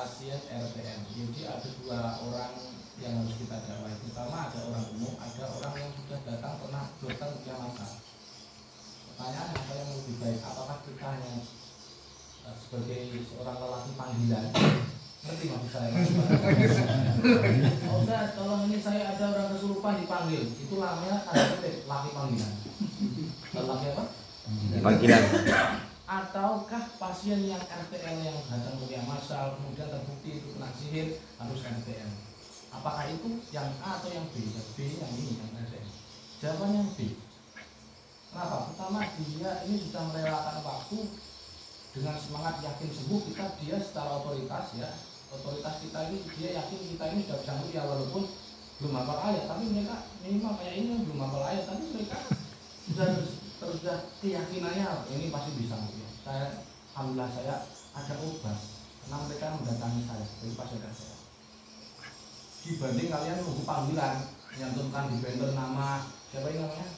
pasien RTM. Jadi ada dua orang yang harus kita dakwai. Pertama ada orang umum, ada orang yang sudah datang pernah dokter ujian mata. Pertanyaan apa yang lebih baik? Apakah kita hanya sebagai seorang lelaki panggilan? Ngerti maksud saya? Oh Ustaz, tolong ini saya ada orang kesurupan dipanggil. Itu namanya tanda petik laki panggilan. Laki apa? Panggilan. Ataukah pasien yang RTL yang datang kuliah massal kemudian terbukti itu kena sihir harus RTL? Apakah itu yang A atau yang B? Yang B yang ini yang RTL. Jawabannya yang B. Kenapa? Pertama dia ini sudah merelakan waktu dengan semangat yakin sembuh dia secara otoritas ya. Otoritas kita ini dia yakin kita ini sudah bisa kuliah walaupun belum hafal ayat, tapi mereka minimal kayak ini belum hafal ayat, tapi mereka sudah keyakinannya ini pasti bisa ya. Saya alhamdulillah saya ada obat karena mereka mendatangi saya dari pasien saya. Dibanding kalian nunggu panggilan menyantumkan di banner nama siapa ini namanya?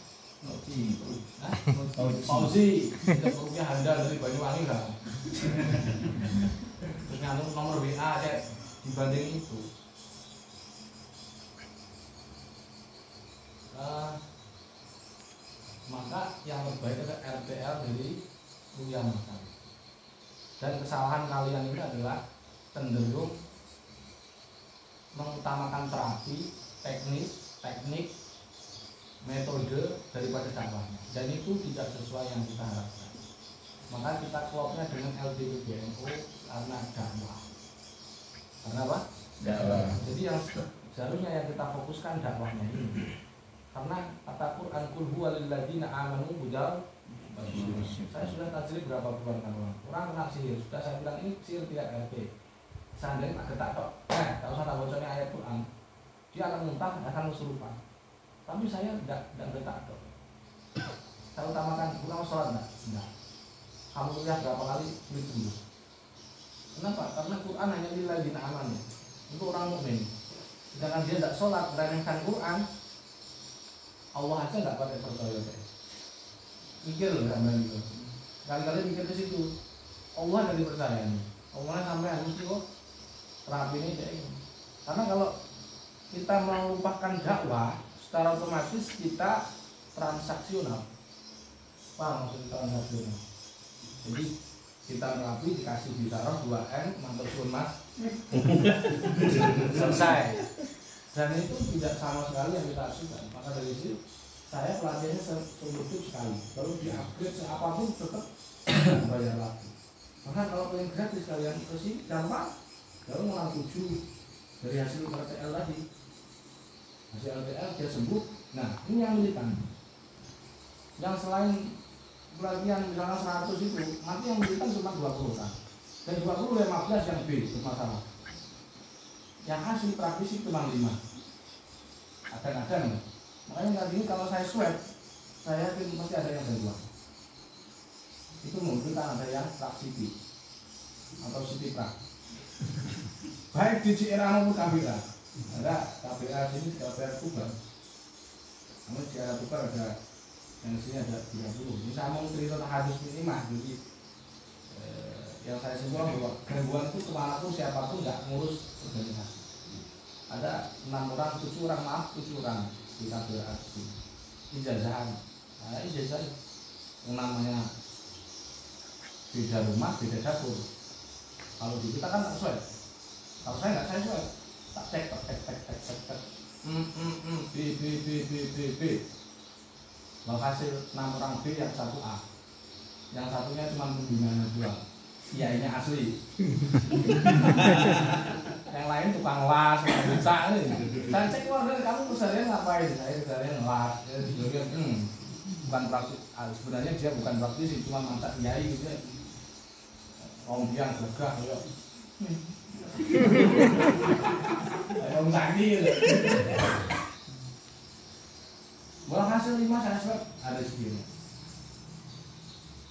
Fauzi, tidak rupiah handal dari Banyuwangi lah. Terus nyantum nomor WA cek dibanding itu. Maka yang terbaik adalah RTL dari kuliah makan. Dan kesalahan kalian ini adalah cenderung mengutamakan terapi, teknik, metode daripada dakwahnya. Dan itu tidak sesuai yang kita harapkan. Maka kita klopnya dengan LDPBNU karena dakwah. Karena apa? Dakwah. Jadi yang seharusnya yang kita fokuskan dakwahnya ini. Karena kata Quran qul huwal ladzina amanu hudal. Saya sudah tajrib berapa bulan kan orang kena sihir. Sudah saya bilang ini sihir tidak RT. Seandainya tak getak tok. Tak usah tak bocornya ayat Quran. Dia akan muntah, akan kesurupan. Tapi saya tidak getak tok. Saya utamakan kurang sholat enggak. Kamu lihat berapa kali sulit sembuh. Kenapa? Karena Quran hanya lilladzina amanu. Untuk orang mukmin. Sedangkan dia tidak sholat, meremehkan Quran. Allah aja nggak pakai percaya deh. Mikir loh sampai gitu. Kali-kali mikir ke situ. Allah dari percaya nih. Allah sampai harus kok terapi ini kayak ini. Karena kalau kita melupakan dakwah, secara otomatis kita transaksional. Paham maksud transaksional? Jadi kita terapi dikasih bicara 2M, mantul sun mas, selesai. Dan itu tidak sama sekali yang kita hasilkan. Maka dari situ saya pelatihannya seumur hidup sekali. Kalau di-upgrade seapapun tetap bayar lagi. Maka kalau pengen gratis kalian kasih gampang. Kalau mau 7 dari hasil RTL tadi, hasil RTL dia sembuh. Nah ini yang militan. Yang selain pelatihan misalnya 100 itu, nanti yang militan cuma 20 kan. Dan 20 15 yang B bermasalah. Yang asli praktisi cuma 5. Kadang-kadang makanya tadi ini kalau saya swab saya yakin pasti ada yang gangguan. Itu mungkin kan ada yang fraksi B atau CT prak. Baik di CRA maupun KBA. Ada KBA sini, KBA Tuban. Namun di CRA Tuban ada yang sini ada 30. Ini saya mau cerita hadis minimal. Jadi yang saya simpulkan bahwa gangguan itu kemanapun siapapun nggak ngurus organisasi. Ada 6 orang, 7 orang, maaf 7 orang di KBA sini. Ijazahan. Nah, ijazah yang namanya beda rumah, beda dapur. Kalau di kita kan tak sesuai. Kalau saya nggak saya sesuai. Tak cek. B. Lalu hasil 6 orang B yang 1 A. Yang satunya cuma pembinaan doang. Iya ini asli. Yang lain tukang las, tukang becak nih. Saya cek keluarga kamu keseharian ngapain? Saya keseharian las. Bukan praktis. Sebenarnya dia bukan praktisi, cuma mantan kiai gitu ya. Om yang gagah ya. Om sakit. Malah hasil 5 saya swab ada sihirnya.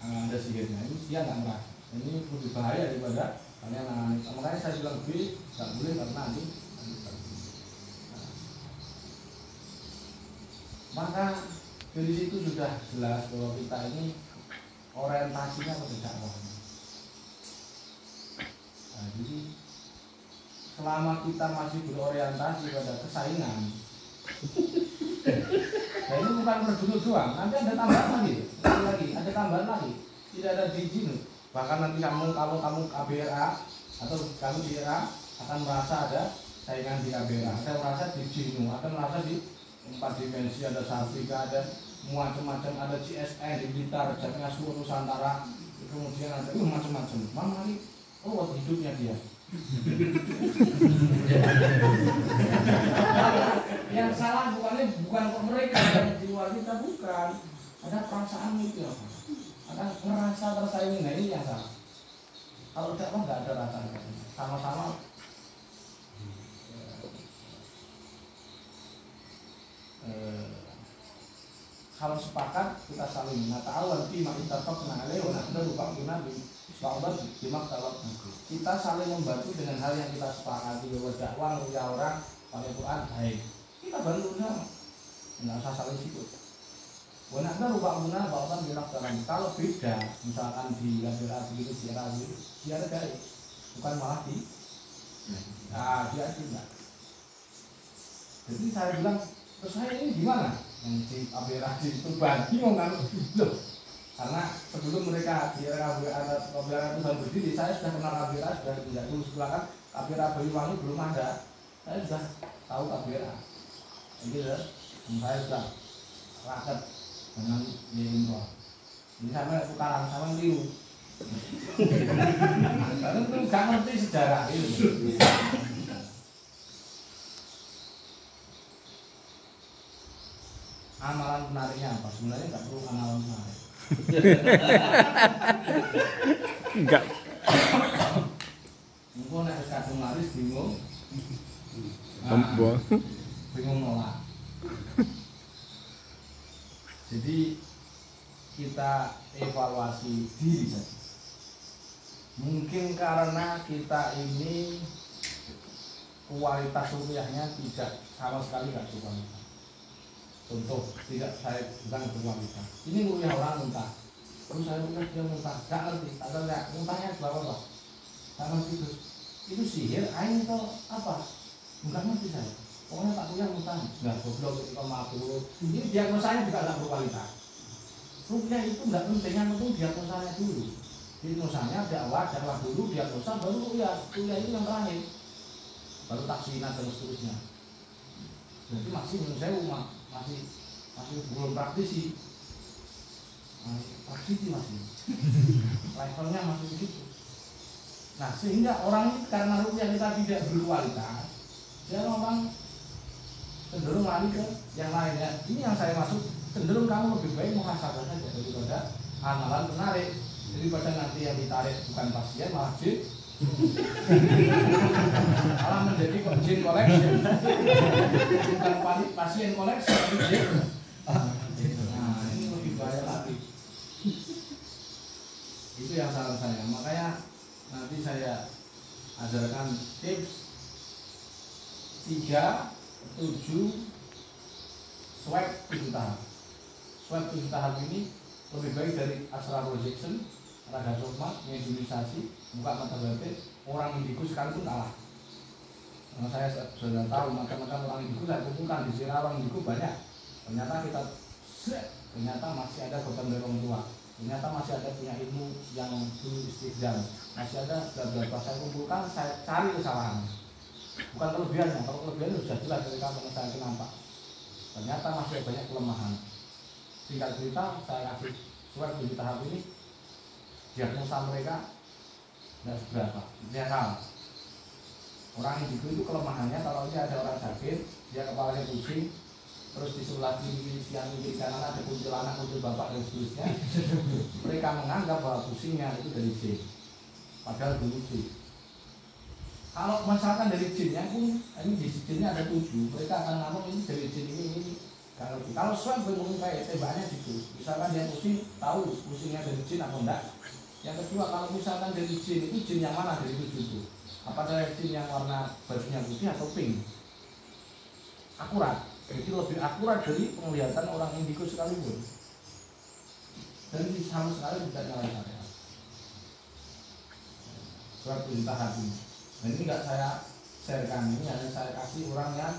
Ada sihirnya. Ini dia nggak merasa. Ini lebih bahaya daripada kalian nangani. Makanya saya bilang B nggak boleh karena nanti. Maka dari situ sudah jelas bahwa kita ini orientasinya pada dakwah. Nah, jadi selama kita masih berorientasi pada kesaingan, nah ini bukan per dulu doang, nanti ada tambahan lagi, ada tambahan lagi, tidak ada izin. Bahkan nanti kalau kamu KBRA atau kamu di RA akan merasa ada saingan di KBRA, ada merasa di Jinu, ada merasa di 4 dimensi, ada Safrika, ada macam-macam, ada CSN di Blitar, Jatengah Seluruh Nusantara, kemudian ada macam-macam. Mana nih? Oh, hidupnya dia. Yang salah bukan kok mereka yang di luar kita, bukan. Ada perasaan itu, ada merasa tersaingi. Nah ini yang salah. Kalau dakwah nggak ada rasa, sama-sama. Kalau sepakat kita saling nata'awal fi ma ittafaqna alaihi wa nahdaru ba'duna bi ba'dhan bima talab. Kita saling membantu dengan hal yang kita sepakati, bahwa dakwah ya orang pada Quran baik. Kita bantu sama. Enggak usah saling sikut. Wa nahdaru ba'duna ba'dhan bima talab. Kalau beda, misalkan di KBRA begitu, di RA begitu, dia ada baik. Bukan malah di dia tidak. Jadi saya bilang, terus saya ini gimana? Yang di KBRA di Tuban bingung kan loh, karena sebelum mereka di era KBRA itu baru berdiri, saya sudah kenal KBRA, sudah tidak dulu sebelah kan KBRA Banyuwangi belum ada, saya sudah tahu KBRA jadi saya sudah raket dengan Yinto. Ini sama tukaran sama liu karena itu gak ngerti sejarah itu. Amalan menariknya apa? Sebenarnya nggak perlu amalan menarik. Enggak. Engkau nek kadung laris bingung. Bingung nolak. Jadi kita evaluasi diri saja. Mungkin karena kita ini kualitas rupiahnya tidak sama sekali nggak berkualitas. Contoh, tidak saya bukan berkualitas. Ini rupiah orang muntah. Terus saya rupiah dia muntah, nggak ngerti. Atau nggak muntahnya berapa pak? Nggak ngerti itu sihir, ain atau apa? Nggak ngerti saya. Pokoknya tak punya muntah, nggak goblok itu mabuk. Ini diagnosanya juga nggak berkualitas. Rupiah itu nggak penting, yang penting diagnosanya dulu. Diagnosanya dakwah dulu, diagnosa baru rupiah. Rupiah itu yang terakhir. Baru taksinan dan seterusnya. Jadi masih menurut saya masih belum praktisi, masih levelnya masih begitu. Nah sehingga orang ini karena rupiah kita tidak berkualitas, dia memang cenderung lari ke yang lainnya. Ini yang saya maksud, cenderung kamu lebih baik muhasabah saja daripada amalan menarik, daripada nanti yang ditarik bukan pasien malah jin. Malah menjadi jin collection, bukan pasien koleksi tapi jin. Nah ini lebih bahaya lagi. Itu yang saran saya. Makanya nanti saya ajarkan tips 3, 7 swab 7 tahap. Swab 7 tahap ini lebih baik dari astral projection, raga sukma, mediumisasi, buka mata batin. Orang indigo sekalipun kalah. Karena saya sudah tahu macam-macam orang indigo saya kumpulkan di sini, orang indigo banyak. Ternyata ternyata masih ada beban dari orang tua. Ternyata masih ada punya ilmu yang dulu istiqdam. Masih ada beberapa saya kumpulkan, saya cari kesalahan. Bukan kelebihannya, kalau kelebihannya sudah jelas dari kapan saya kenapa. Ternyata masih banyak kelemahan. Singkat cerita, saya kasih swab 7 tahap ini, diagnosa mereka tidak seberapa, dia salah. Orang indigo itu kelemahannya kalau dia ada orang sakit, dia kepalanya pusing, terus di sebelah kiri siang kiri kanan ada kuntilanak, kuntil bapak dan seterusnya. Mereka menganggap bahwa pusingnya itu dari jin, padahal dulu jin. Kalau misalkan dari jinnya pun, ini di jinnya ada 7, mereka akan ngomong ini dari jin ini. Kalau swab mungkin kayak tembakannya gitu, misalkan dia pusing, tahu pusingnya dari jin atau enggak. Yang kedua, kalau misalkan dari jin itu jin yang mana dari 7 itu? Apakah jin yang warna bajunya putih atau pink? Akurat, jadi lebih akurat dari penglihatan orang indigo sekalipun. Dan sama sekali tidak nyalain saya. Surat perintah hati. Dan ini enggak saya sharekan ini hanya saya kasih orang yang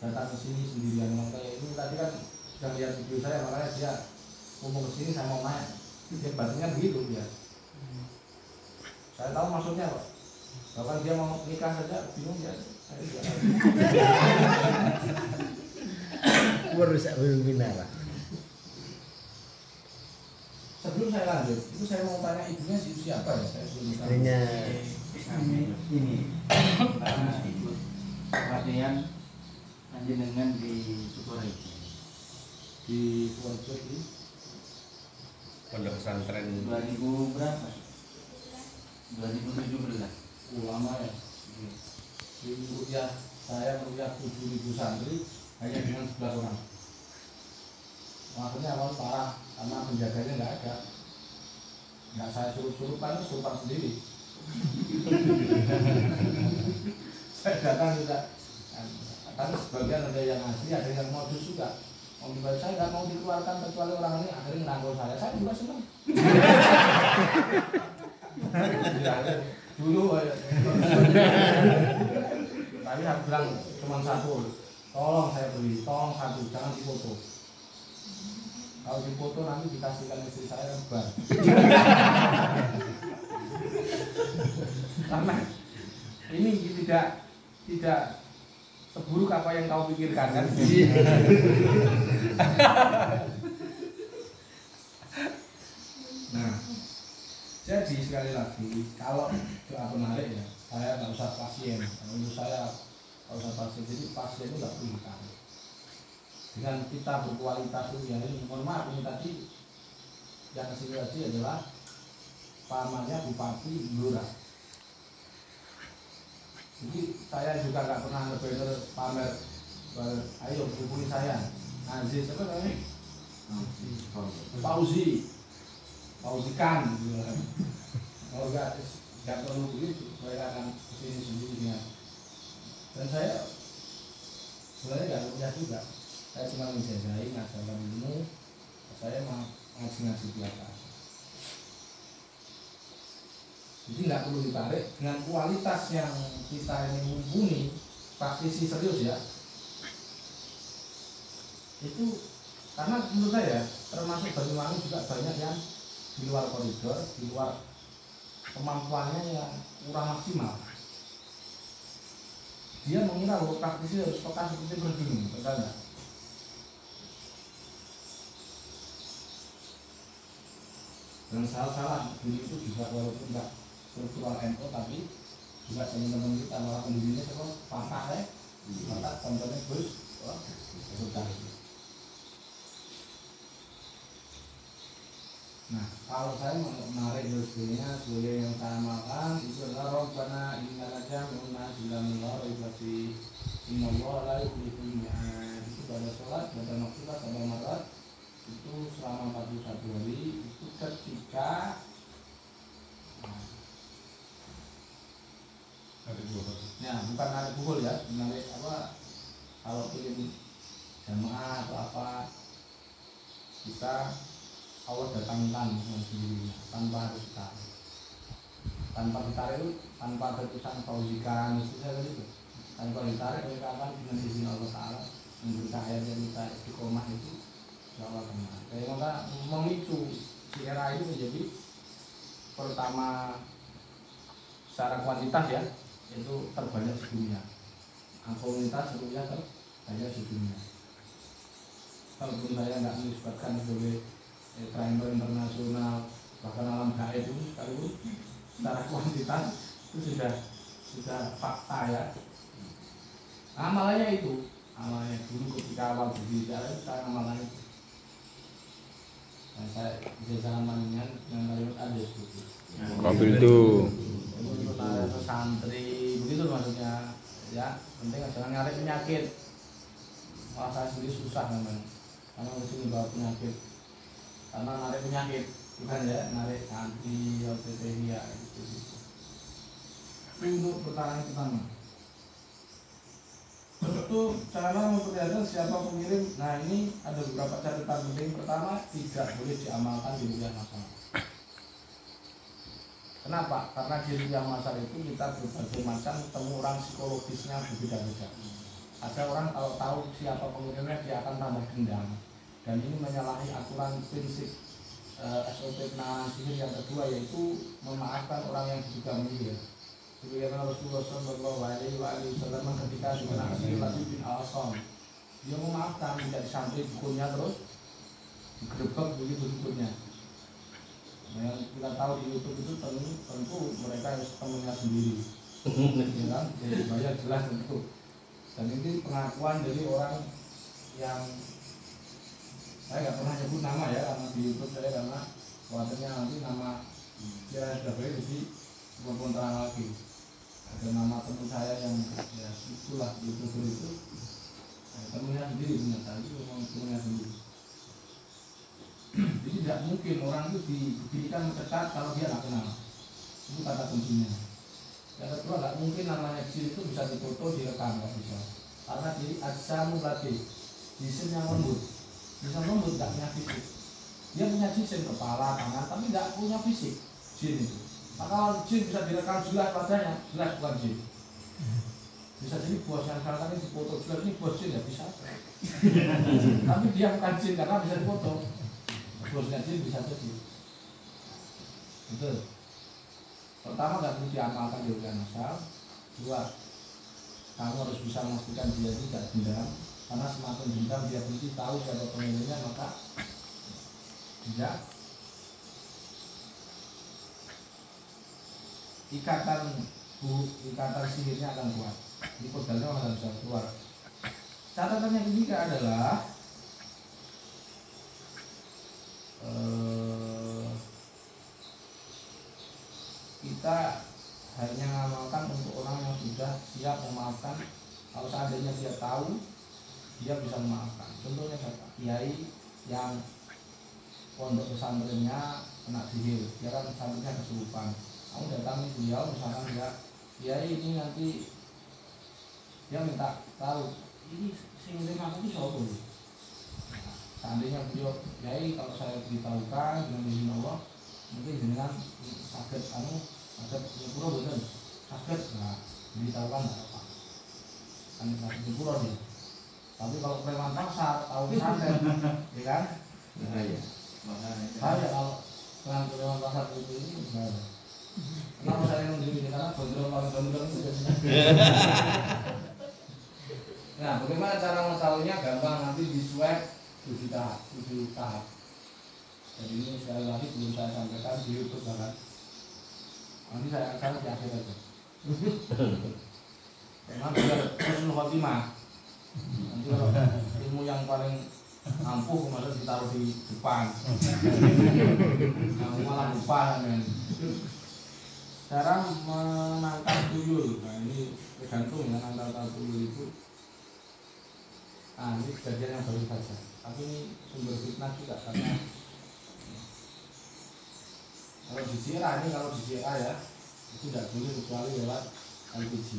datang ke sini sendirian. Kayak itu tadi kan sudah lihat video saya, makanya dia ngomong ke sini saya mau main. Dia batinnya begitu dia. Saya tahu maksudnya kok. Bahkan dia mau nikah saja bingung ya. Saya juga tahu. Merusak webinar. Sebelum saya lanjut, itu saya mau tanya ibunya siapa ya? Saya belum tahu. Istrinya ini karena ikut pelatihan panjenengan di Sukorejo. Di Purworejo di Pondok pesantren 2000 berapa? 2017. ulama ya. Di rupiah saya rupiah 7.000 santri hanya dengan 11 orang. Maksudnya awal parah karena penjaganya nggak ada. Nggak saya suruh-suruhkan, suruhkan sendiri. Saya datang juga. Kan sebagian ada yang asli, ada yang modus juga. Om Iqbal, saya nggak mau dikeluarkan kecuali orang ini akhirnya ngerangkul saya juga senang. Ya, dulu tapi saya bilang cuma satu, tolong saya beli, tolong satu, jangan dipoto. Kalau dipoto nanti dikasihkan istri saya kan bar. Karena ini tidak seburuk apa yang kau pikirkan kan. Nah, jadi sekali lagi kalau doa penarik ya saya nggak usah pasien. Menurut saya nggak usah pasien. Jadi pasien itu nggak perlu ditarik. Dengan kita berkualitas itu ya ini mohon maaf ini tadi yang kesini tadi adalah pamannya Bupati Blora. Jadi saya juga nggak pernah nge-banner pamer, ayo hubungi saya. Aziz apa namanya? Pauzikan. Kalau nggak perlu begitu, saya akan kesini sendirinya. Dan saya sebenarnya nggak punya juga. Saya cuma menjajahi ngajarkan ilmu. Saya mau ngaji-ngaji biasa. Jadi nggak perlu ditarik dengan kualitas yang kita ini mumpuni, praktisi serius ya. Itu karena menurut saya termasuk Banyuwangi juga banyak yang di luar koridor, di luar kemampuannya yang kurang maksimal. Dia mengira bahwa praktisi harus peka seperti begini, betul nggak? Dan salah-salah dulu itu juga walaupun nggak struktural NU tapi juga teman-teman kita malah pendirinya semua patah ya, patah contohnya Gus, sudah. Nah, kalau saya menarik rezekinya sebagai yang saya makan itu adalah Rabbana innaka jami'un nas ila mi'ad ibati innallaha la yukhlifu al-mi'ad. Itu pada sholat, pada nafila, pada marat itu selama 41 hari itu ketika ya bukan narik pukul ya, narik apa kalau ingin jamaah atau apa kita Allah datangkan sendiri tanpa harus ditarik. Tanpa ditarik itu tanpa ada tulisan pauzikan itu saya itu tanpa ditarik mereka akan dengan izin Allah Taala memberikan ayat yang kita istiqomah itu Allah benar. Kayak maka memicu si era itu menjadi pertama secara kuantitas ya itu terbanyak di dunia. Komunitas sebetulnya terbanyak di dunia. Kalaupun saya nggak menisbatkan sebagai trainer internasional bahkan alam gaib itu sekalipun secara kuantitas itu sudah fakta ya. Amalannya itu amalannya dulu ketika awal berbicara itu saya amalannya itu. Dan saya bisa jangan dengan kalimat ada seperti mobil itu itu santri begitu maksudnya ya penting jangan nyari penyakit malah saya sendiri susah memang karena mesti bawa penyakit karena narik penyakit bukan ya narik anti ya gitu. Tapi untuk pertanyaan pertama untuk cara memperlihatkan siapa pengirim, nah ini ada beberapa catatan penting. Pertama, tidak boleh diamalkan di bulan masalah. Kenapa? Karena di yang masal itu kita berbagai macam temu orang psikologisnya berbeda-beda. Ada orang kalau tahu siapa pengirimnya dia akan tambah dendam, dan ini menyalahi aturan prinsip SOP penanganan sihir yang kedua, yaitu memaafkan orang yang diduga menyihir. Sebagaimana Rasulullah Shallallahu Alaihi Wasallam ketika dikena sihir Labid bin Al-Asam, dia memaafkan, tidak disantri dukunnya terus digerebek begitu dukunnya. Nah, yang kita tahu di YouTube itu tentu mereka harus temennya sendiri, ya kan? Jadi bayar jelas tentu. Dan ini pengakuan dari orang yang saya nggak pernah nyebut nama ya, karena di YouTube saya, karena khawatirnya nanti nama ya sudah baik jadi walaupun terang lagi. Ada nama teman saya yang ya itulah YouTuber itu, temennya sendiri ternyata itu memang temennya sendiri. Jadi tidak mungkin orang itu diberikan mendekat kalau dia nggak kenal. Itu kata kuncinya. Yang kedua, nggak mungkin namanya jin itu bisa difoto, direkam, nggak bisa. Karena diri ajsamu latih, jisim yang lembut. Jisim lembut nggak punya fisik. Dia punya jisim, kepala, tangan, tapi nggak punya fisik jin itu. Maka kalau jin bisa direkam jelas wajahnya, jelas bukan jin. Bisa jadi bos yang sekarang ini difoto jelas, ini bos jin ya bisa. Tapi dia bukan jin karena bisa difoto. Bosnya jin bisa jadi. Betul. Pertama, nggak perlu diamalkan di ujian asal. Dua, kamu harus bisa memastikan dia tidak dendam, karena semakin dendam dia benci tahu siapa pemiliknya, maka tidak ikatan sihirnya akan kuat. Ini kodalnya akan bisa keluar. Catatan yang ketiga adalah kita hanya mengamalkan untuk orang yang sudah siap memaafkan. Kalau seandainya dia tahu, dia bisa memaafkan. Contohnya siapa? Kiai yang pondok pesantrennya kena sihir, dia kan santrinya kesurupan. Kamu datangi beliau, misalkan dia Kiai ini nanti dia minta tahu ini sing aku itu siapa. Seandainya beliau, Kiai kalau saya beritahukan dengan izin Allah, mungkin jenengan sakit sakit nyepuro bener, sakit nggak beritahukan nggak apa, kan sakit nyepuro dia. Tapi kalau preman pasar tahu santet, ya kan? Bahaya. Bahaya kalau preman pasar itu ini bahaya. Kenapa saya ngomong ini? Karena gondrong itu biasanya. Nah, bagaimana cara mengetahuinya? Gampang, nanti di swab 7 tahap. Jadi ini sekali lagi belum saya sampaikan di YouTube bahkan. Nanti saya akan di akhir aja. Memang biar husnul khotimah. Nanti kalau ilmu yang paling ampuh kemarin ditaruh di depan. Nah, malah lupa kan. Cara menangkap tuyul. Nah, ini tergantung ya, menangkap tuyul itu. Nah, ini kejadian yang baru saja. Tapi ini sumber fitnah juga, karena kalau di JA ya itu tidak boleh kecuali lewat LPG.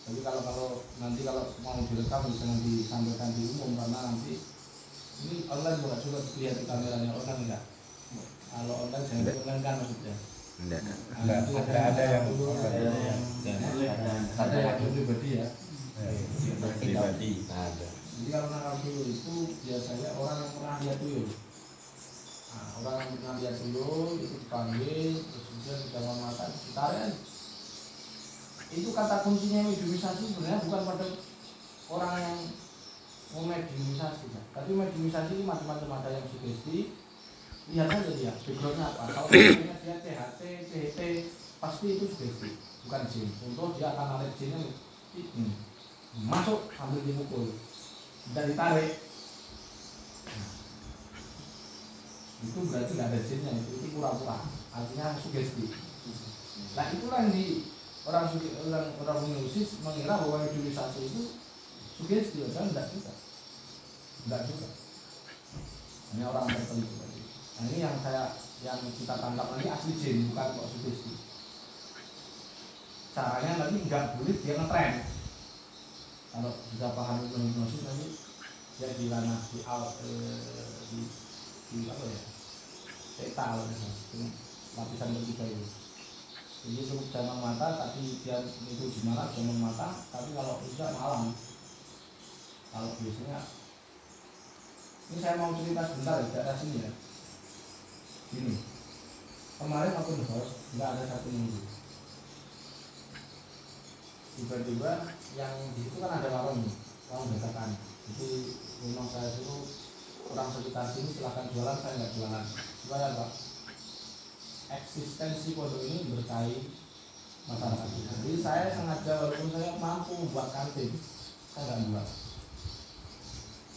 Tapi kalau nanti mau direkam bisa nanti disampaikan di umum, karena nanti ini online juga sudah dilihat di kameranya online enggak? Kalau online jangan online kan maksudnya. Enggak. Ada yang pribadi ya. Pribadi. Ada. Jadi kalau nangkap tuyul itu biasanya orang yang pernah lihat tuyul. Nah, orang yang pernah lihat tuyul itu dipanggil, terus kemudian jangan makan, ditarik. Itu kata kuncinya mediumisasi sebenarnya bukan pada orang yang memediumisasi, ya. Tapi mediumisasi itu macam-macam, ada yang sugesti. Lihat saja dia backgroundnya apa. Kalau misalnya dia THT, CHT, pasti itu sugesti, bukan jin. Contoh dia akan narik jinnya ini masuk sambil dimukul dan ditarik. Itu berarti nggak ada jinnya, itu pura-pura, artinya sugesti. Nah, itulah yang di orang mediumis mengira bahwa mediumisasi itu sugesti, kan enggak juga. Hanya orang tertentu tadi. Nah, ini yang kita tangkap nanti asli jin, bukan kok sugesti. Caranya nanti nggak boleh dia ngetren. Kalau sudah paham hipnosis nanti dia di ranah di apa ya, tetal, lapisan ketiga itu. jadi cukup jaman mata tapi dia itu gimana jaman mata tapi kalau tidak malam. Kalau biasanya ini saya mau cerita sebentar ya, di atas sini ya. Gini, kemarin open house nggak ada satu minggu. Tiba-tiba yang di situ kan ada warung dadakan. Jadi memang saya suruh orang sekitar sini silahkan jualan, saya nggak jualan. Supaya apa? Eksistensi pondok ini berkait masyarakat. Jadi saya sengaja walaupun saya mampu buat kantin, saya nggak buat.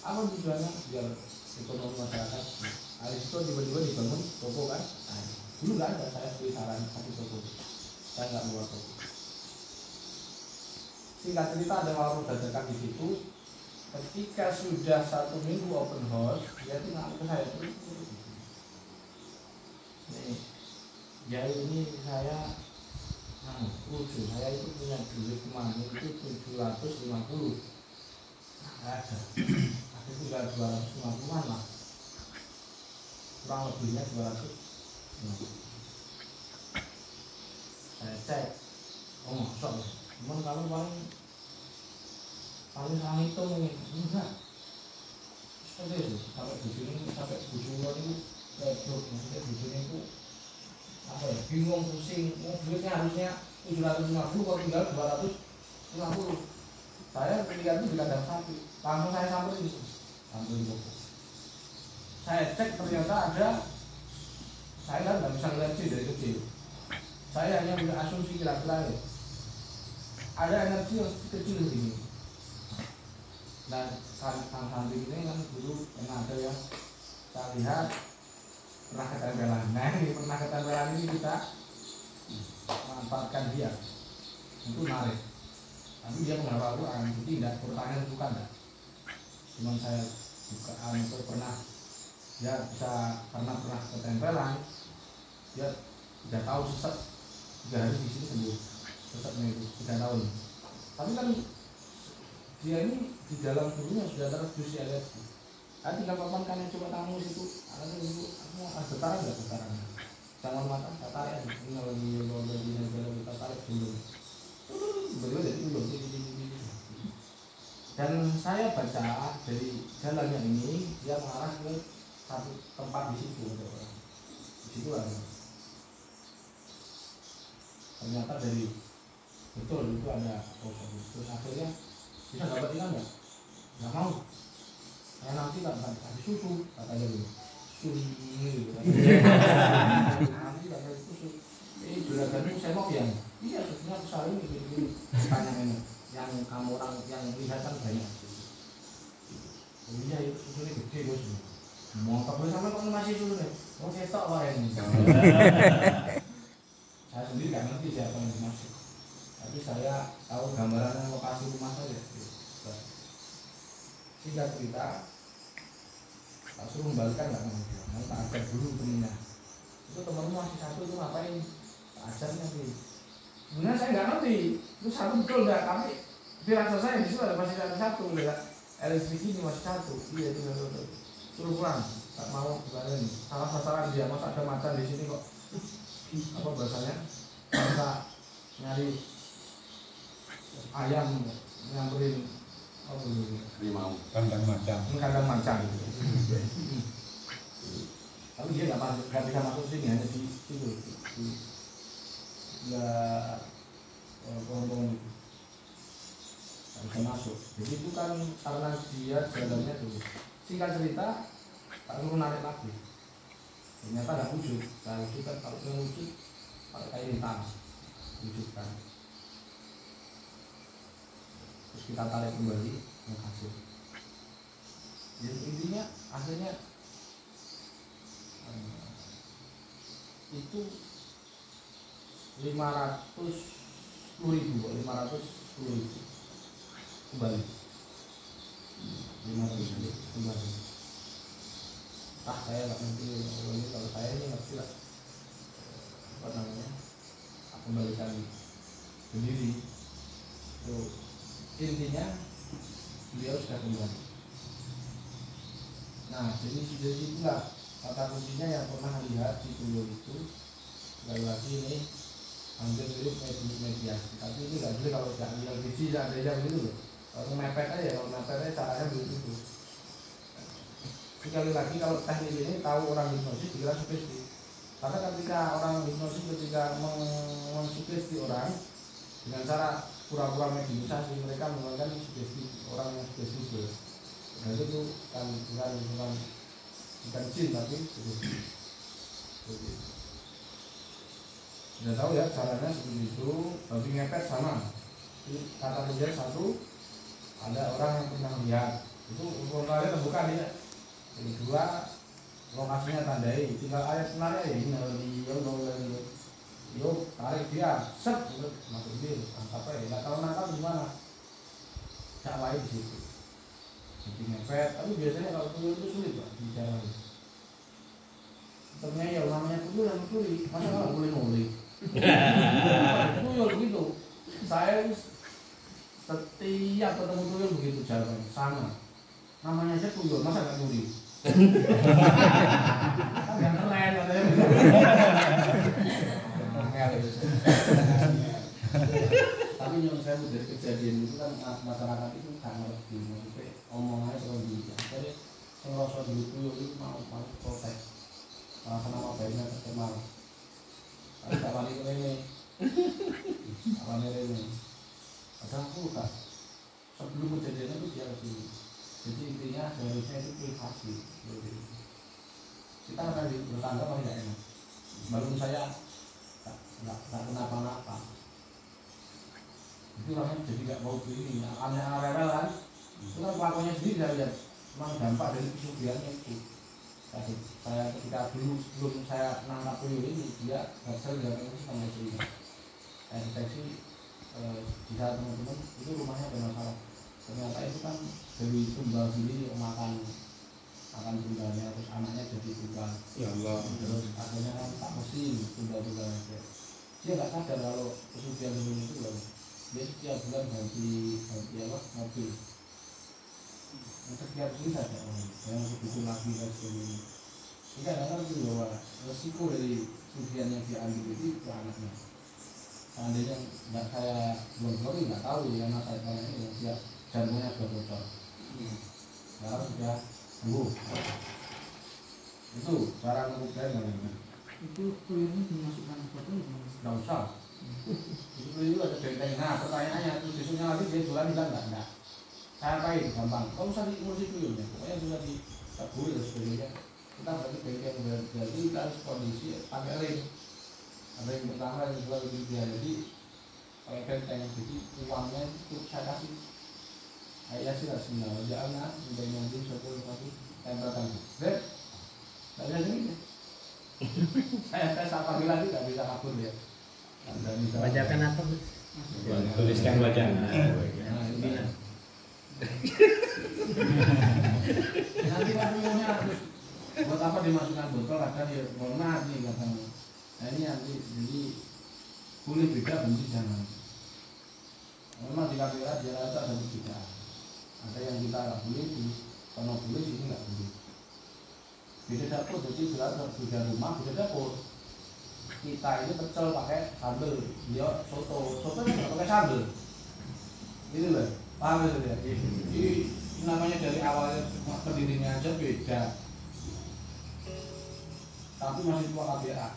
Apa tujuannya? Biar ekonomi masyarakat. Habis itu tiba-tiba dibangun toko kan? Nah, dulu nggak ada, saya beri saran satu toko. Saya nggak buat toko. Singkat cerita ada warung dadakan di situ. Ketika sudah 1 minggu open house, dia tinggal ke saya tuh. Nih, ya ini saya lucu, saya itu punya duit kemarin itu 750. Nah, ada. Itu tinggal 250-an lah. Kurang lebihnya 200. Saya cek, oh masuk. Cuman kalau paling saya hitung enggak. Seperti itu, sampai bujuni itu ledok, maksudnya bujuni itu apa ya, bingung, pusing, duitnya harusnya 750 kok tinggal 250. Saya lihat itu di kandang sapi, langsung saya samperin toko. Saya cek ternyata ada, saya kan nggak bisa ngeliat sih dari kecil. Saya hanya bisa asumsi kira-kira ya. Ada energi yang kecil begini. Nah, kang santri ini kan dulu pernah ada yang saya lihat pernah ketempelan. Nah, ini pernah ketempelan ini kita manfaatkan dia untuk narik. Tapi dia menghafal Quran, jadi tidak pertanyaan bukan enggak. Cuman saya bukaan itu pernah dia bisa karena pernah ketempelan, dia tidak tahu sesat 3 hari di sini sembuh. Sesatnya itu 3 tahun. Tapi kan dia ini di dalam tubuhnya sudah terjus ya lihat. Kan tinggal papan kan yang coba tamu itu, ada itu, aku getaran nggak getaran? Jangan mata, tak tarik aja. Ini kalau di kita tarik dulu. Beliau jadi dulu. Dan saya baca dari jalannya ini dia mengarah ke satu tempat di situ, di situ ada. Ternyata dari betul itu ada pokok. Terus akhirnya bisa dapat ikan nggak mau. Saya nanti tak kasih susu katanya dulu. Susu gitu. Nanti tak kasih susu. Ini juraganmu saya mau yang iya susunya besar ini gini. Tanya ini yang kamu orang yang lihat kan banyak. Oh iya itu susunya gede bos. Mau kabel sama kok masih susu nih. Mau cetok wae ini. Saya sendiri nggak ngerti siapa yang dimaksud. Tapi saya tahu gambaran lokasi rumah saja. Singkat cerita, tak suruh membalikan nggak mau, tak ajar dulu temennya. Itu temenmu masih satu itu ngapain? Tak ajar nanti. Sebenarnya saya nggak ngerti, itu satu betul nggak? Tapi firasat saya di situ ada masih ada satu, ya. Listrik ini masih satu, iya itu satu. Suruh pulang, tak mau gimana ini? Salah sasaran dia, masa ada macan di sini kok? Apa bahasanya? Masa nyari ayam nyamperin apa dulu? Rimau. Kandang macan. Kandang macan. Tapi dia nggak bisa masuk sini, hanya di situ. Nggak ngomong nggak bisa masuk. Jadi itu kan karena dia jalannya dulu. Singkat cerita, tak suruh narik lagi. Ternyata ada wujud. Nah wujud kan kalau yang wujud pakai kain hitam, wujud kan. Terus kita tarik kembali menghasil. Jadi intinya akhirnya itu 510.000 kembali. 500.000 kembali. Saya nggak ngerti ini kalau saya ini ngerti lah apa namanya aku kembalikan sendiri. So, intinya beliau sudah kembali. Nah jadi itulah kata kuncinya yang pernah lihat di Pulau itu. Sekali lagi ini hampir mirip mediasi, tapi ini nggak boleh kalau nggak bilang biji ada yang gitu loh. Kalau mepet aja caranya begitu. Sekali lagi kalau teknik ini tahu orang hipnosis dikira sugesti, karena ketika orang hipnosis ketika mensugesti orang dengan cara pura-pura mediasi, mereka menggunakan sugesti orang yang sugesti. Dan itu kan bukan jin tapi sugesti. Sudah tahu ya caranya seperti itu. Babi ngepet sama. Kata kerja satu, ada orang yang pernah lihat. Itu kalian terbuka nih ya. Yang kedua, lokasinya tandai. Tinggal ayat senarnya ya ini yo tarik dia, set masuk dia, tangkap aja. Nggak tahu nangkap gimana? Cak lain di situ. Jadi ngepet. Tapi biasanya kalau tuyul itu sulit pak bicara. Ternyata ya namanya tuyul yang mencuri. Masa nggak boleh ngulik? Tuyul begitu. Saya setiap ketemu tuyul begitu jawabannya sama. Namanya aja tuyul, masa nggak nyuri? Kan yang keren katanya. Tapi yang saya dari kejadian itu kan masyarakat itu nggak ngerti, maksudnya omongannya terlalu bijak. Jadi ngerasa dulu tuyul itu mau protes. Rasa nama baiknya tercemar. Tapi tak wani ini, ada aku kan. Sebelum kejadian itu dia lebih. Jadi intinya seharusnya itu privasi. Kita akan bertangga paling nggak enak. Baru saya nggak kenapa-napa. Itu orangnya jadi nggak mau begini. Aneh-aneh kan. Itu kan pelakunya sendiri saya lihat. Memang dampak dari kesugihannya itu. Saya ketika dulu sebelum saya nangkap tuyul ini dia berhasil dengan itu sama istrinya. Saya deteksi bisa teman-teman itu rumahnya ada masalah. Ternyata itu kan dari tunggal sendiri makan tunggalnya, terus anaknya jadi tunggal. Ya Allah. Terus akhirnya kan tak mesin tunggal-tunggalnya dia nggak sadar kalau kesugihan ini itu loh. Dia setiap bulan ganti mobil. Setiap sini saja yang begitu lagi dan sebagainya. Kita nggak ngerti bahwa resiko dari kesugihan yang diambil itu ke anaknya. Seandainya nggak saya belum nggak tahu ya karena saya tanya ini dia jantungnya sudah bocor. Sekarang sudah sembuh. Itu cara mengukur namanya. Itu tuyulnya dimasukkan botol Nggak usah. Itu tuyul ada benteng. Nah pertanyaannya terus besoknya lagi dia jualan bilang nggak. Saya apain gampang. Kau usah diurusi tuyulnya. Pokoknya sudah ditabur dan sebagainya. Kita berarti benteng berarti kita harus kondisi pakai ring. Ring pertama yang kedua lebih dia jadi pakai benteng. Jadi uangnya itu saya kasih. Ayah sih lah sebenarnya. Jangan udah nanti suatu tempelkan. Dek, nggak bisa gini. Saya panggil lagi nggak bisa kabur ya. Bacakan apa? Tuliskan bacaan. Nah, ini. Nanti waktunya terus buat apa dimasukkan botol kadang ya mohon maaf nih kadang. Nah ini nanti jadi kulit beda benci jangan. Memang di KPK dia rasa ada perbedaan. Ada yang kita nggak boleh di karena boleh sini nggak boleh. Beda dapur jadi jelas beda rumah beda dapur. Kita ini pecel pakai sambal, dia soto nggak pakai sambal. Ini loh. Paham ya? Ini namanya dari awalnya pendirinya aja beda. Tapi masih tua KBA.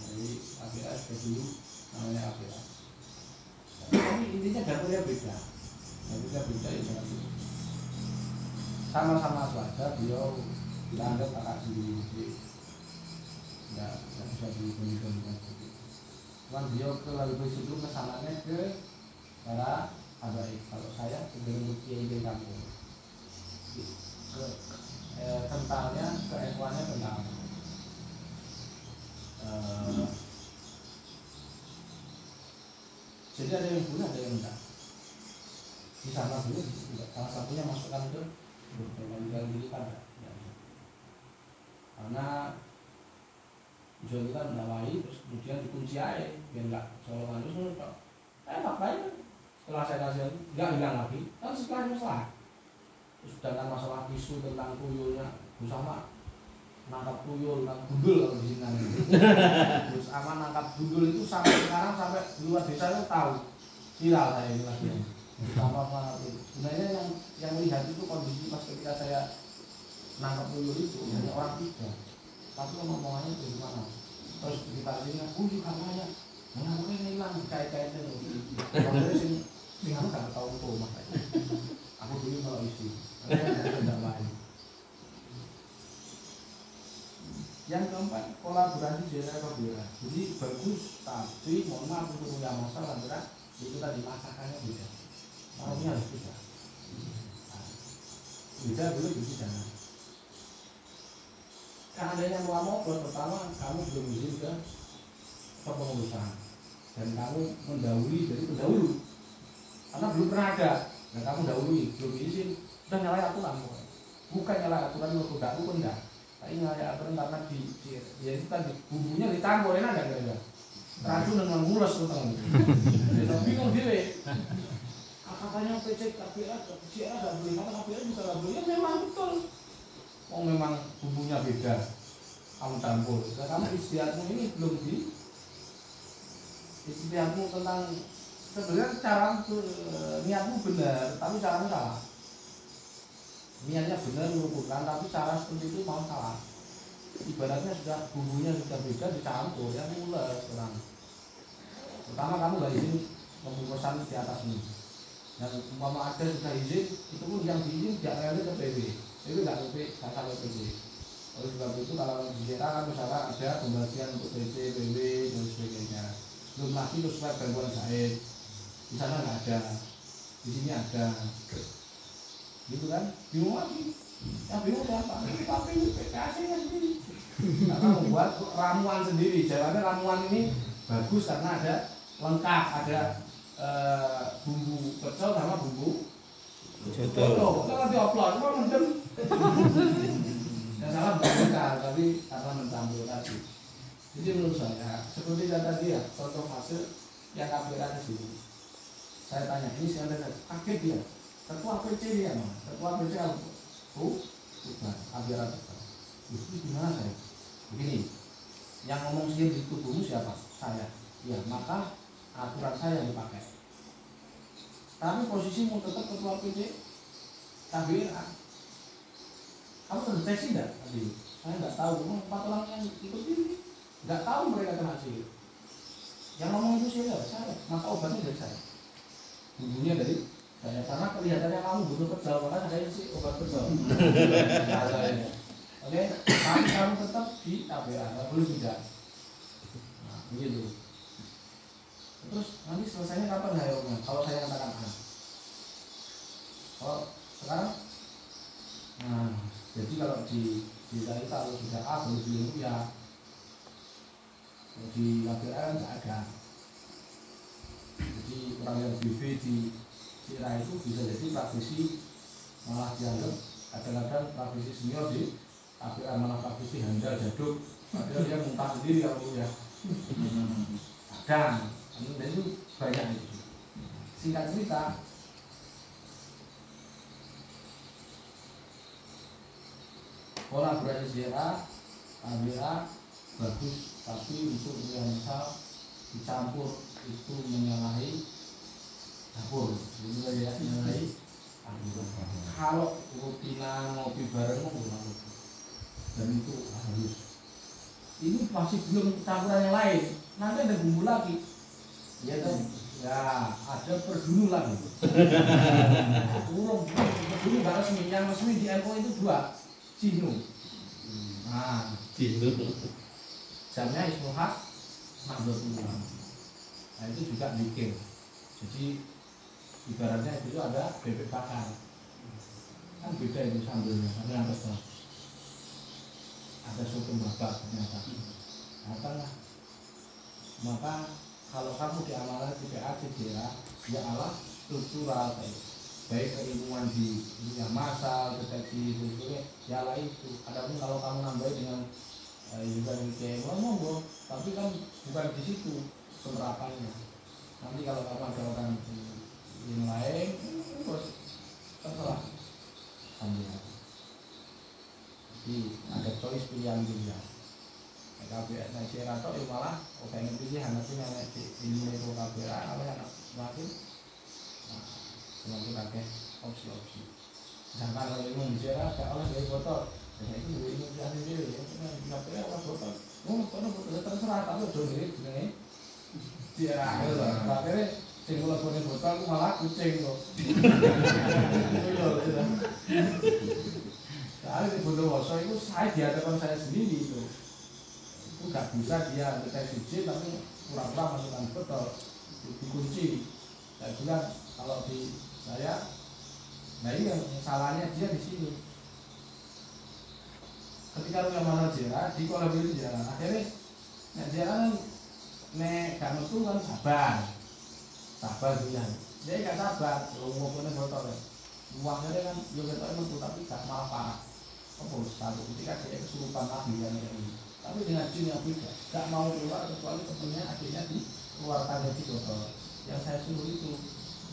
Jadi KBA sudah dulu namanya KBA. Tapi intinya dapurnya beda. Dapurnya beda ya jangan itu. Sama-sama saja beliau dianggap kakak sendiri. Tidak bisa dibandingkan seperti itu. Cuman beliau ke situ kesananya ke para abaik. Kalau saya cenderung kiai kampung. Kentalnya, keekuannya kental. Jadi ada yang guna, ada yang enggak. Di sana dulu, salah satunya masukkan ke dengan diri kan karena jual kita mendawai terus kemudian dikunci aja biar enggak soal terus faktanya setelah saya kasih enggak hilang lagi kan masalah terus sedangkan masalah isu tentang tuyulnya bersama nangkap tuyul, nangkap gundul kalau di sini namanya. Terus sama nangkap gundul itu sampai sekarang sampai luar desa itu tahu viral saya ini lagi. Sama itu. Sebenarnya yang melihat itu kondisi pas ketika saya nangkap tuyul itu hanya orang 3. Tapi omongannya itu gimana? Terus kita sini, juga banyak. Nah, mungkin hilang kait-kaitnya tuh. Kalau sini aku nggak tahu tuh makanya. Aku dulu kalau isi, tidak lain. Yang keempat, kolaborasi daerah berbeda. Jadi bagus, tapi mohon maaf untuk punya masalah berat itu tadi masakannya beda. Lauknya harus beda. Beda boleh jadi jangan. Seandainya mau buat pertama, kamu belum izin ke kepengurusan dan kamu mendahului dari pendahulu karena belum pernah ada dan kamu dahului belum izin udah nyalain aturan bukan nyalain aturan lo tidak pun enggak tapi nyalain aturan karena ya itu tadi bumbunya dicampurin aja kira-kira racun dan mengulas tuh teman jadi bingung dia katanya PC KPA nggak boleh kata KPA juga nggak boleh ya memang betul oh memang bumbunya beda kamu campur kamu istiadatmu ini belum di istiadatmu tentang sebenarnya cara niatmu benar tapi caranya salah niatnya benar mengumpulkan tapi cara seperti itu mau salah ibaratnya sudah bumbunya sudah beda dicampur ya mulai orang pertama kamu nggak izin pembungkusan di atas ini dan umpama ada sudah izin itu pun yang diizin tidak relate ke PB itu nggak sampai PB oleh sebab itu kalau di daerah kan misalkan ada pembagian untuk PC, PB dan sebagainya belum lagi terus swab gangguan gaib di sana nggak ada di sini ada gitu kan bingung lagi yang bingung apa tapi PKC nya sendiri karena membuat ramuan sendiri jalannya ramuan ini bagus karena ada lengkap ada bumbu pecel sama bumbu jodoh kalau diupload cuma mendem yang salah bukan tapi karena mencampur tadi jadi menurut saya seperti yang tadi ya contoh hasil yang KPR di sini saya tanya ini saya kaget dia ketua PC dia mana ketua PC bukan KPR itu gimana saya begini yang ngomong sih di tubuhmu siapa saya ya maka aturan saya yang dipakai tapi posisimu tetap ketua PC KPR kamu terdeteksi tidak tadi saya nggak tahu memang 4 orang yang ikut ini nggak tahu mereka kena sihir yang ngomong itu saya maka obatnya dari saya bumbunya dari saya karena kelihatannya kamu butuh pecel maka saya sih obat pecel oke tapi kamu tetap di KPA nggak boleh tidak nah begitu terus nanti selesainya kapan hayalnya kalau saya katakan kalau sekarang nah jadi kalau di saya kalau sudah A boleh beli rupiah di KPR nggak ada jadi orang yang BB di Cira itu bisa jadi praktisi malah dianggap kadang-kadang praktisi senior di KPR malah praktisi handal jaduk padahal dia muntah sendiri kalau ya kadang dan itu banyak itu singkat cerita kolaborasi Cira KPR bagus tapi untuk yang misal dicampur itu menyalahi dapur itu ya menyalahi kalau rutinan ngopi bareng dan itu halus ini masih belum campuran yang lain nanti ada bumbu lagi ya kan ya ada perdunu lagi perdunu nggak resmi yang resmi di NU itu 2 Cino nah Cino jamnya Ismuhak Nahdlatul Ulama. Nah itu juga bikin. Jadi ibaratnya itu ada bebek bakar. Kan beda itu sambelnya, ada yang besar. Ada soto bakar ternyata. Nah, maka kalau kamu diamalkan tidak ada ya Allah struktural baik keilmuan di dunia masal, deteksi itu ya Allah itu. Adapun kalau kamu nambahin dengan juga kayak ngomong tapi kan bukan di situ penerapannya nanti kalau kamu ada orang yang lain terus terserah sambil jadi ada choice pilihan Sierra tok ya malah pengen pilih anak sih nenek ilmu itu kabeh kalau anak semakin semakin akeh opsi-opsi. Sedangkan kalau ilmu di Sierra gak oleh dari botol, dan itu dua ilmu di asli dia ya, kenapa ya orang botol? Kono botol terserah tapi ojo mirip jenenge Sierra itu lah. Akhirnya sing kula bone botol ku malah kucing kok. Soalnya di Bondowoso itu saya diadakan saya sendiri itu nggak bisa dia deteksi jin tapi pura-pura masukkan botol dikunci. Saya bilang kalau di saya, nah ini yang salahnya dia di sini. Ketika lu yang mana Jera, di kalau beli Jera, akhirnya nek Jera kan nek gak metu kan sabar dia. Dia gak sabar, lu mau punya botol ya. Uangnya kan juga tahu metu tapi gak malah parah. Oh, satu ketika dia kesurupan lagi yang ini. Tapi dengan jin yang beda, gak mau keluar kecuali temennya akhirnya dikeluarkan dari botol. Yang saya suruh itu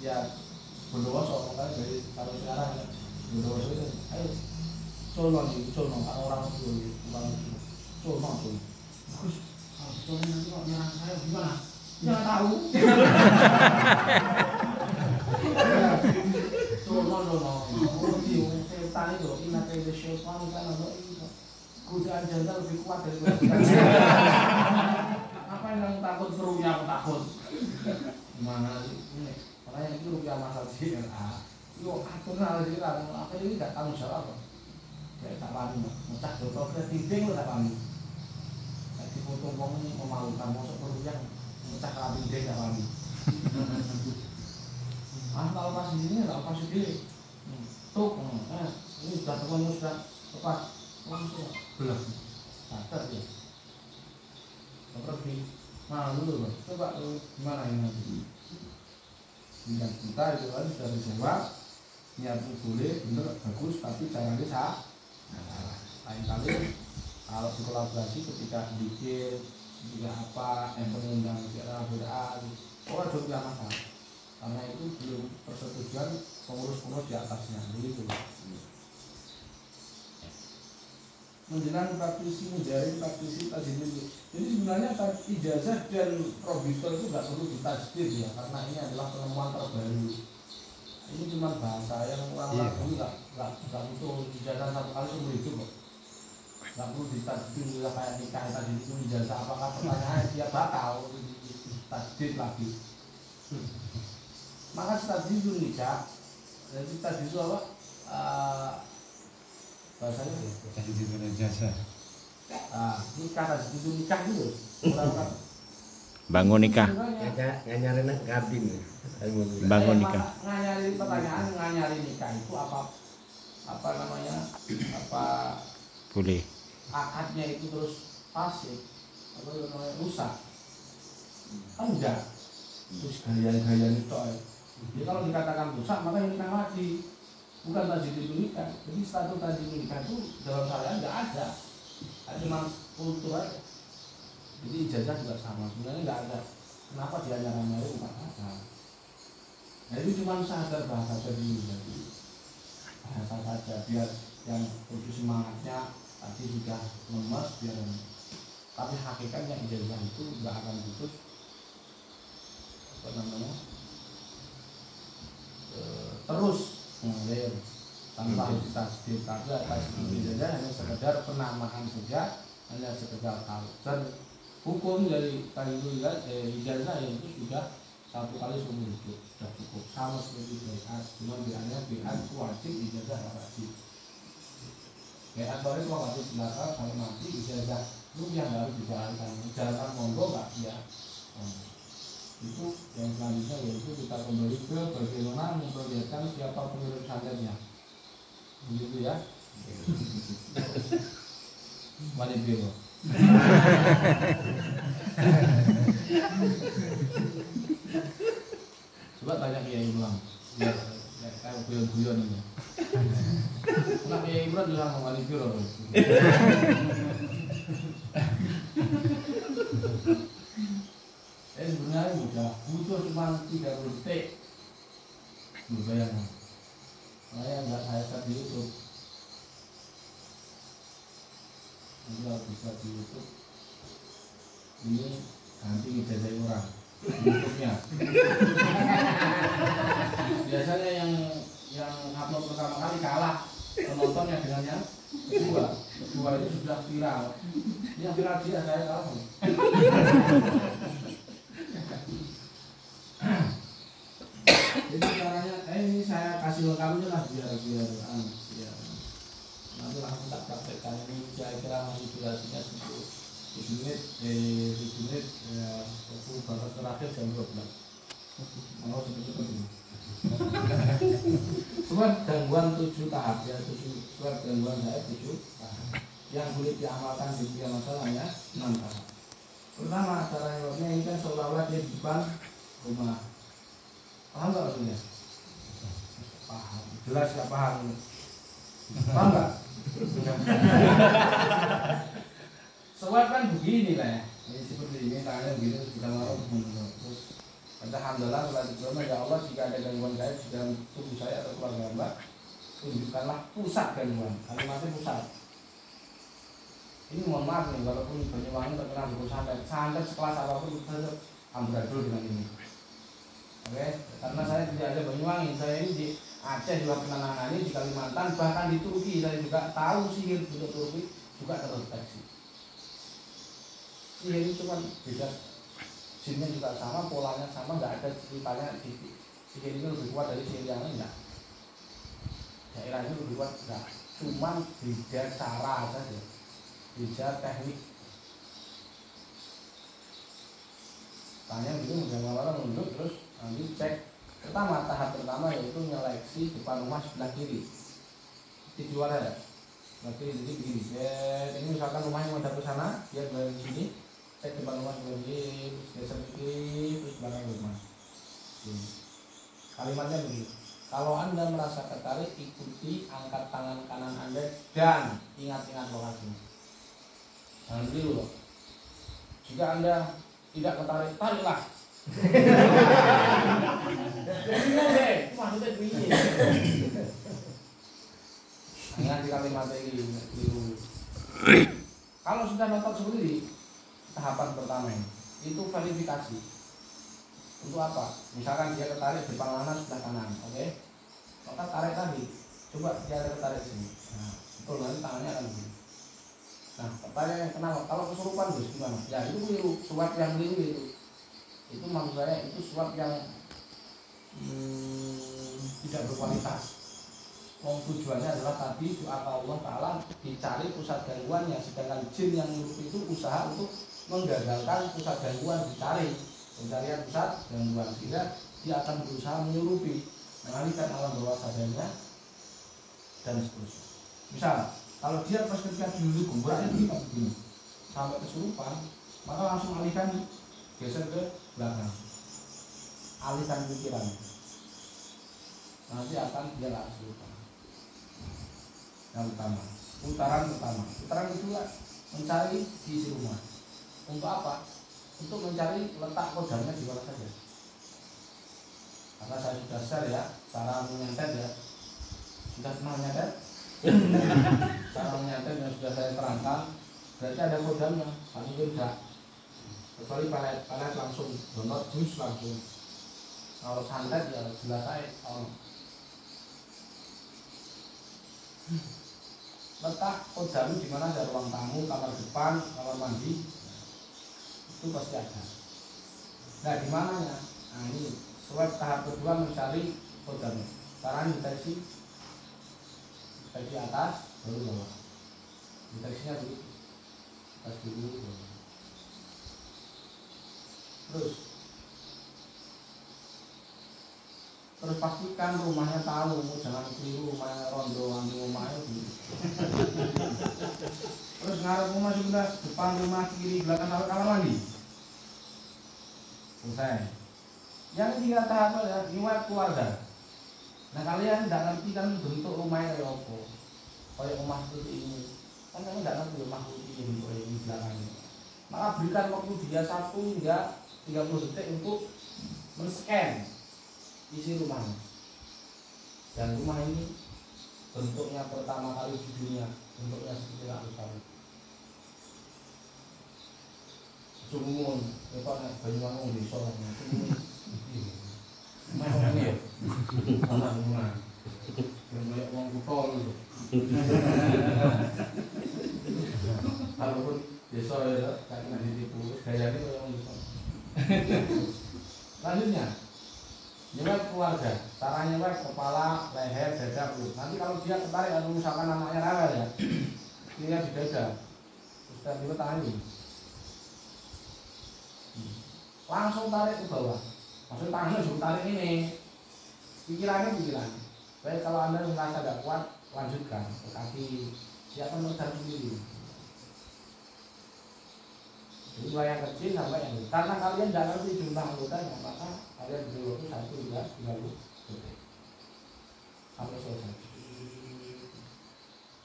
ya Bondowoso, makanya dari kalau sekarang ya Bondowoso itu, ayo colon kan orang itu colon bagus, colon nanti kok nyerang saya gimana? Jangan tahu. Colon setan itu, ingat itu setan kan ada itu. Godaan jantan lebih kuat daripada apa yang takut kerugian takut gimana sih ini makanya itu rupiah masal sih yo atur hal sih kan apa ini gak tanggung jawab kayak tak wani mecah botol ke dinding lo tak wani di foto wong ini memalukan mosok kerugian mecah ke dinding tak wani kalau pas di sini kalau pas di tuh ini sudah ketemu sudah tepat langsung belum catat ya pergi malu loh coba lu gimana ini nanti bintang kita itu kan sudah disewa niatnya boleh bener bagus tapi caranya salah lain kali kalau dikolaborasi ketika bikin ketika apa yang mengundang bicara beda orang juga masalah karena itu belum persetujuan pengurus-pengurus di atasnya begitu. Menjelang praktisi mujarin, praktisi tajdid. Jadi sebenarnya ijazah dan probitor itu nggak perlu ditajdid ya, karena ini adalah penemuan terbaru. Ini cuma bahasa yang orang dulu nggak butuh ijazah satu kali seumur hidup kok. Nggak perlu ditajdid juga kayak nikah tadi itu ijazah apakah pertanyaannya dia batal ditajdid lagi. Maka tajdid itu nikah, jadi tajdid itu apa? Bahasanya tadi itu jasa nikah tadi itu nikah dulu bangun nikah nganyari gardin bangun nikah nganyari pertanyaan nganyari nikah itu apa namanya apa boleh akadnya itu terus pasif apa namanya rusak kan enggak terus gaya-gaya itu jadi kalau dikatakan rusak maka ini nikah lagi bukan tajdid itu nikah. Jadi status tajdid nikah itu dalam syariat nggak ada, cuma kultur aja. Jadi ijazah juga sama, sebenarnya nggak ada. Kenapa dia nyari bukan ada? Nah itu cuma sadar bahasa saja dulu, jadi bahasa saja biar yang lebih semangatnya tadi sudah lemas biar. Tapi hakikatnya ijazah itu nggak akan putus apa namanya terus mengalir tanpa harus ditajdid. Tapi tajdid saja hanya sekedar penamaan saja, hanya sekedar dan hukum dari tajdid ijazah itu sudah satu kali seumur hidup sudah cukup sama seperti baiat, cuma bedanya baiat itu wajib ijazah nggak wajib. Baiat baru itu wajib belakang kalau mati ijazah itu yang harus dijalankan monggo nggak ya. Itu yang selanjutnya yaitu kita kembali ke bagaimana memperlihatkan siapa pengirim santetnya begitu ya. Wani biro coba tanya Kiai Imran biar kayak guyon-guyon ini nah Kiai Imran bilang wani biro sebenarnya butuh cuma 30 detik. Bayangkan. Saya nggak saya di YouTube. Nanti kalau bisa di YouTube ini ganti ngejajah orang YouTube-nya. Biasanya yang upload pertama kali kalah penontonnya dengan yang kedua itu sudah viral. Yang viral dia, saya kalah. Jadi caranya, ini saya kasih lengkapnya lah biar nanti langsung tak praktekkan. Ini kira-kira masih durasinya 7 menit, waktu batas terakhir jam 12. Mau seperti itu. Surat gangguan 7 tahap ya, surat gangguan saya 7 tahap. Yang boleh diamalkan di tiap masalahnya 6 tahap. Pertama, cara jawabnya ini kan seolah-olah dia di depan rumah. Paham nggak maksudnya? Paham, jelas nggak paham. Paham nggak? Sholat kan begini lah ya, ini seperti ini, tangannya begini, terus kita marah terus baca hamdalah, sholat ibrahim, ya Allah jika ada gangguan gaib di dalam tubuh saya atau keluarga Mbak, tunjukkanlah pusat gangguan, kalimatnya pusat. Ini mohon maaf nih, walaupun Banyuwangi terkenal dengan santet sekelas apapun kita amburadul dengan ini. Oke, karena saya tidak ada Banyuwangi, saya ini di Aceh juga pernah nangani, di Kalimantan, bahkan di Turki saya juga tahu sihir di Turki juga terdeteksi. Sihir itu cuma beda, jinnya juga sama, polanya sama, nggak ada ceritanya. Sihir itu lebih kuat dari sihir yang lain, enggak. Daerahnya lebih kuat, enggak. Cuma beda cara saja, beda teknik. Tanya gitu, menjawab menunjuk, terus nanti cek. Pertama, tahap pertama yaitu nyeleksi depan rumah sebelah kiri. Tujuan ada. Berarti jadi begini. Ini misalkan rumahnya mau ke sana, dia berada di sini. Cek depan rumah sebelah kiri, terus geser ke kiri, terus belakang rumah. Sini. Kalimatnya begini. Kalau Anda merasa tertarik, ikuti, angkat tangan kanan Anda dan ingat-ingat lokasinya. Jangan dulu loh. Jika Anda tidak tertarik, tariklah. Jadi maksudnya begini. Ingat di kalimat ini. Kalau sudah nonton sendiri, tahapan pertama itu verifikasi. Untuk apa? Misalkan dia tertarik depan kanan sebelah kanan, oke? Maka tarik tadi. Coba dia ada tertarik sini. Nah, betul nanti tangannya akan begini. Nah, pertanyaan kenapa? Kalau kesurupan Gus gimana? Ya itu keliru. Suap yang keliru itu. Itu maksud saya itu suap yang tidak berkualitas. Tujuannya adalah tadi doa Allah Ta'ala dicari pusat gangguannya, sedangkan jin yang nyurup itu usaha untuk menggagalkan pusat gangguan dicari, pencarian pusat gangguan, sehingga dia akan berusaha menyurupi, mengalihkan alam bawah sadarnya dan seterusnya. Misal kalau dia pas ketika dulu gomborannya begini sampai kesurupan, maka langsung alihkan, geser ke belakang, alihkan pikiran, nanti akan dia gak kesurupan. Yang pertama, putaran kedua mencari di isi rumah. Untuk apa? Untuk mencari letak kodamnya di mana saja. Karena saya sudah share ya cara menyantet ya, sudah pernah menyantet. Cara menyantet yang sudah saya terangkan, berarti ada kodamnya, paling tidak. Kecuali palet langsung donor jus langsung. Kalau santet ya jelas saya. Letak kodam di mana ada ruang tamu, kamar depan, kamar mandi, itu pasti ada. Nah di mananya? Nah ini surat tahap kedua mencari kodam. Caranya deteksi atas, baru bawah. Deteksinya begitu. Atas dulu, bawah. Terus pastikan rumahnya tahu, jangan keliru rumahnya rondo ambil rumahnya gitu. Terus ngarep rumah sudah depan rumah kiri belakang sampai kamar mandi. Selesai. Yang tiga tahap adalah riwayat keluarga. Nah kalian tidak ngerti kan bentuk rumahnya kayak apa, kayak rumah seperti ini. Kan kalian tidak ngerti rumah seperti ini bentuk ini belakangnya. Maka berikan waktu dia 1 hingga 30 detik untuk men-scan isi rumahnya. Dan rumah ini bentuknya pertama kali di dunia, bentuknya seperti Arab Saudi. Sumun, itu nek Banyuwangi desa sumun. Memang ya. Ana. Banyak wong kutho lho. Walaupun desa ya karena ditipu, gayane koyo wong desa. Selanjutnya, nyewek keluarga. Cara nyewek kepala, leher, dada, perut. Nanti kalau dia tertarik atau misalkan anaknya rewel ya, dia di dada. Terus tiba-tiba tangan ini. Langsung tarik ke bawah. Maksudnya tangannya juga tarik ini. Pikiran. Baik kalau Anda merasa tidak kuat, lanjutkan ke kaki. Dia akan meregang sendiri. Jadi mulai yang kecil sampai yang besar. Karena kalian tidak ngerti jumlah anggotanya, maka kalian beri waktu 1 hingga 30 detik sampai selesai.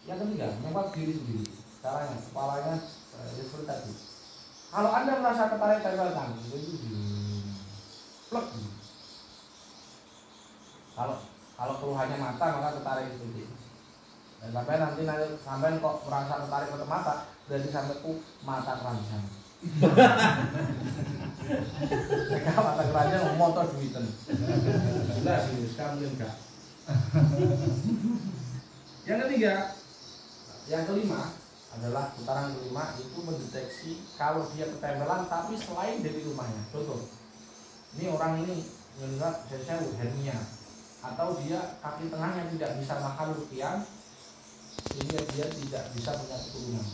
Yang ketiga, nyewek diri sendiri. Caranya, kepalanya seperti tadi. Kalau Anda merasa tertarik tempel tangan, itu plek. Kalau keluhannya mata, maka tertarik seperti itu. Dan sampai kok merasa tertarik ke mata, berarti sampai mata keranjang. Mereka mata keranjang motor duiten. Jelas ini sekarang enggak. Yang kelima adalah putaran kelima itu mendeteksi kalau dia ketempelan tapi selain dari rumahnya. Contoh, ini orang ini menurut saya hernia atau dia kaki tengahnya tidak bisa makan rupiah sehingga dia tidak bisa punya keturunan.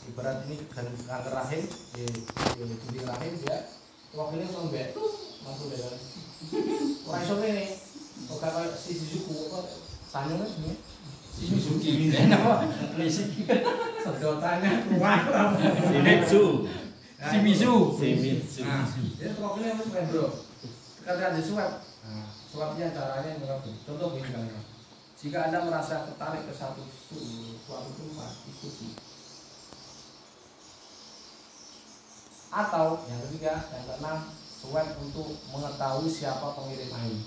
Ibarat ini kanker rahim, di rahim dia wakilnya sombet masuk dalam orang sombet ini kalau si Shizuku apa sanyungnya ini Shizuki apa sedotannya keluar Shimizu. Shimizu. Nah, jadi wakilnya masuk bro ketika ada swab. Nah, swabnya caranya mengatur. Contoh misalnya, jika Anda merasa tertarik ke suatu tempat, ikuti. Atau yang ketiga, yang keenam, swab untuk mengetahui siapa pengirim ain.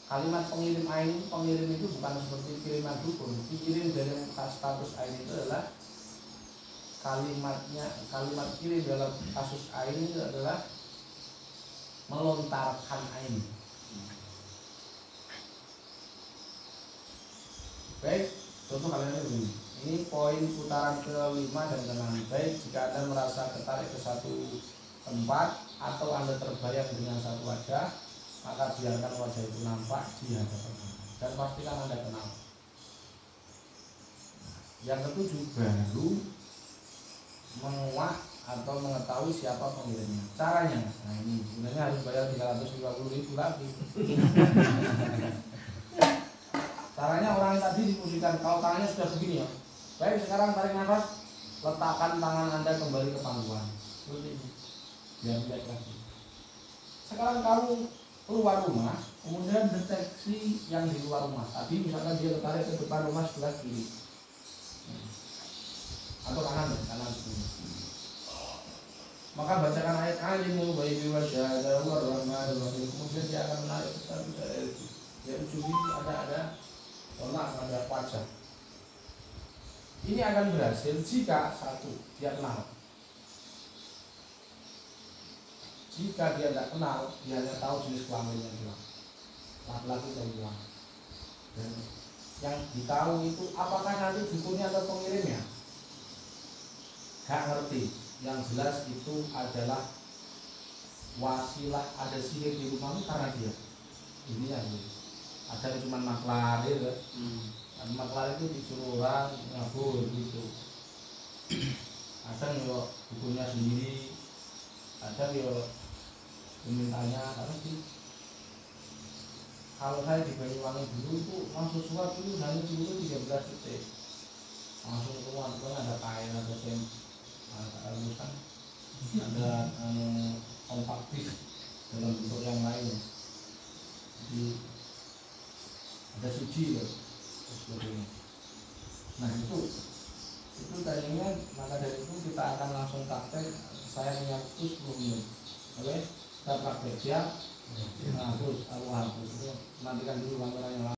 Kalimat pengirim ain, pengirim itu bukan seperti kiriman dukun. Kirim dari status ain itu adalah kalimat kirim dalam kasus ain itu adalah melontarkan ain. Baik, contoh kalian begini. Ini poin putaran ke-5 dan ke-6. Baik, jika Anda merasa tertarik ke satu tempat atau Anda terbayang dengan satu wajah, maka biarkan wajah itu nampak di hadapan Anda dan pastikan Anda kenal. Yang ke-7, baru menguak atau mengetahui siapa pengirimnya. Caranya, nah ini sebenarnya harus bayar 350.000 lagi. Caranya orang yang tadi diposisikan, kalau tangannya sudah begini ya. Baik, sekarang tarik nafas, letakkan tangan Anda kembali ke pangkuan. Seperti ini. Biar baik lagi. Sekarang kamu keluar rumah, kemudian deteksi yang di luar rumah. Tadi misalkan dia tertarik ke depan rumah sebelah kiri. Atau kanan begini. Maka bacakan ayat alimu bayi wajah warahmatullahi. Kemudian dia akan menarik ke satu dari dia ujung ini ada wajah. Ini akan berhasil jika satu dia kenal. Jika dia tidak kenal, dia hanya tahu jenis kelaminnya doang, laki-laki dan perempuan. Dan yang ditahu itu apakah nanti dukunnya atau pengirimnya? Gak ngerti. Yang jelas itu adalah wasilah ada sihir di rumahmu karena dia. Ini yang ada yang cuma maklar ya. Maklar itu disuruh orang ngabur gitu. Ada yang bukunya sendiri, ada yang memintanya. Karena sih kalau saya di Banyuwangi dulu itu masuk suap itu hanya dulu 13 detik langsung keluar. Kan ada kain, ada sem, ada kompaktis dalam bentuk yang lain. Jadi ada suci loh. Nah itu tadinya, maka dari itu kita akan langsung praktek. Saya punya waktu 10 menit. Oke, kita praktek siap. Nah terus aku hapus itu nantikan dulu kameranya.